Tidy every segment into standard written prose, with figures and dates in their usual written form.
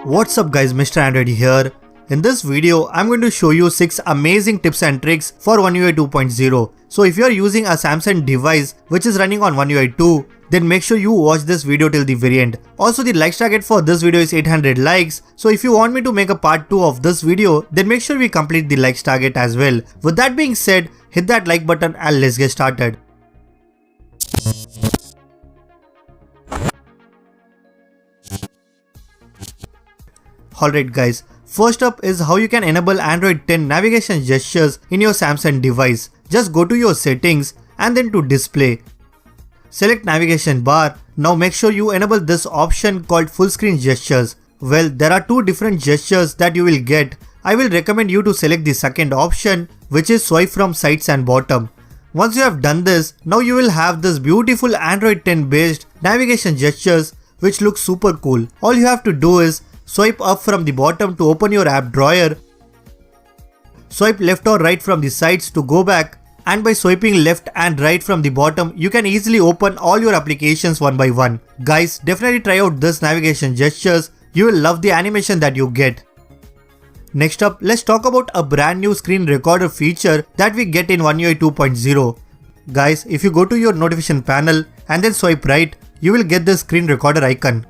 What's up guys, Mr. Android here. In this video, I'm going to show you 6 amazing tips and tricks for One UI 2.0. So if you are using a Samsung device which is running on One UI 2, then make sure you watch this video till the very end. Also, the likes target for this video is 800 likes. So if you want me to make a part 2 of this video, then make sure we complete the likes target as well. With that being said, hit that like button and let's get started. Alright guys, first up is how you can enable Android 10 navigation gestures in your Samsung device. Just go to your settings and then to display. Select navigation bar. Now make sure you enable this option called full screen gestures. Well, there are 2 different gestures that you will get. I will recommend you to select the second option, which is swipe from sides and bottom. Once you have done this, now you will have this beautiful Android 10 based navigation gestures which look super cool. All you have to do is swipe up from the bottom to open your app drawer, swipe left or right from the sides to go back, and by swiping left and right from the bottom, you can easily open all your applications one by one. Guys, definitely try out this navigation gestures, you will love the animation that you get. Next up, let's talk about a brand new screen recorder feature that we get in One UI 2.0. Guys, if you go to your notification panel and then swipe right, you will get the screen recorder icon.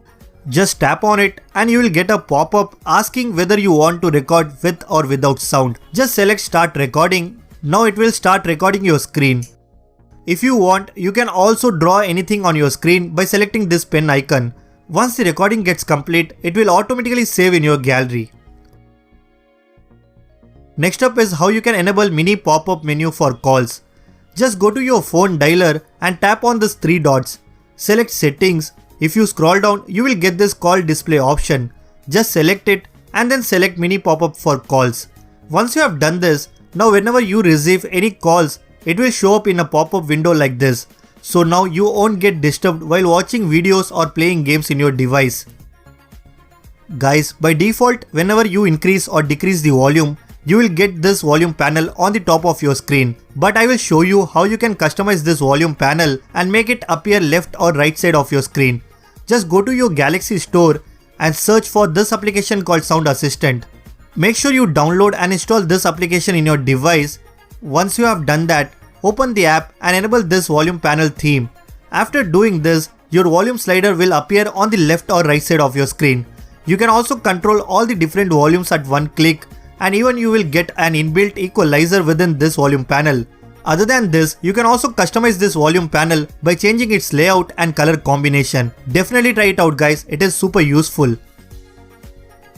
Just tap on it and you will get a pop-up asking whether you want to record with or without sound. Just select start recording. Now it will start recording your screen. If you want, you can also draw anything on your screen by selecting this pen icon. Once the recording gets complete, it will automatically save in your gallery. Next up is how you can enable mini pop-up menu for calls. Just go to your phone dialer and tap on these 3 dots. Select settings. If you scroll down, you will get this call display option. Just select it and then select mini pop-up for calls. Once you have done this, now whenever you receive any calls, it will show up in a pop-up window like this. So now you won't get disturbed while watching videos or playing games in your device. Guys, by default, whenever you increase or decrease the volume, you will get this volume panel on the top of your screen. But I will show you how you can customize this volume panel and make it appear left or right side of your screen. Just go to your Galaxy store and search for this application called Sound Assistant. Make sure you download and install this application in your device. Once you have done that, open the app and enable this volume panel theme. After doing this, your volume slider will appear on the left or right side of your screen. You can also control all the different volumes at one click, and even you will get an inbuilt equalizer within this volume panel. Other than this, you can also customize this volume panel by changing its layout and color combination. Definitely try it out guys, it is super useful.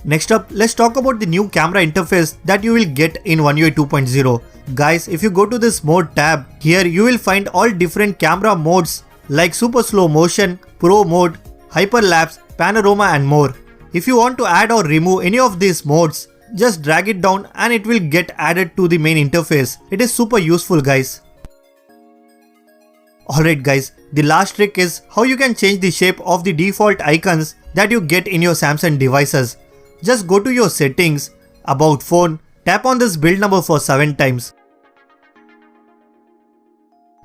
Next up, let's talk about the new camera interface that you will get in One UI 2.0. Guys, if you go to this mode tab, here you will find all different camera modes like super slow motion, pro mode, hyperlapse, panorama and more. If you want to add or remove any of these modes, just drag it down and it will get added to the main interface. It is super useful guys. Alright guys, the last trick is how you can change the shape of the default icons that you get in your Samsung devices. Just go to your settings, about phone, tap on this build number for 7 times.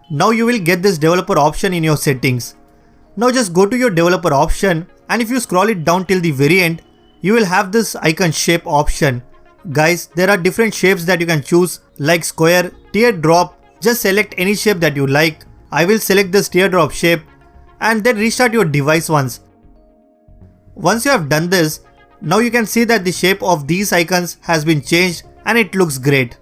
Now you will get this developer option in your settings. Now just go to your developer option and if you scroll it down till the very end, you will have this icon shape option. Guys, there are different shapes that you can choose like square, teardrop. Just select any shape that you like. I will select this teardrop shape and then restart your device once. Once you have done this, now you can see that the shape of these icons has been changed and it looks great.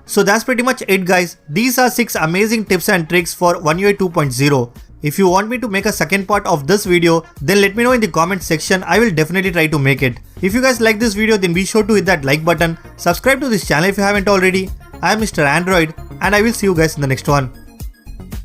So that's pretty much it guys. These are 6 amazing tips and tricks for One UI 2.0. If you want me to make a second part of this video, then let me know in the comment section. I will definitely try to make it. If you guys like this video, then be sure to hit that like button. Subscribe to this channel if you haven't already. I am Mr. Android and I will see you guys in the next one.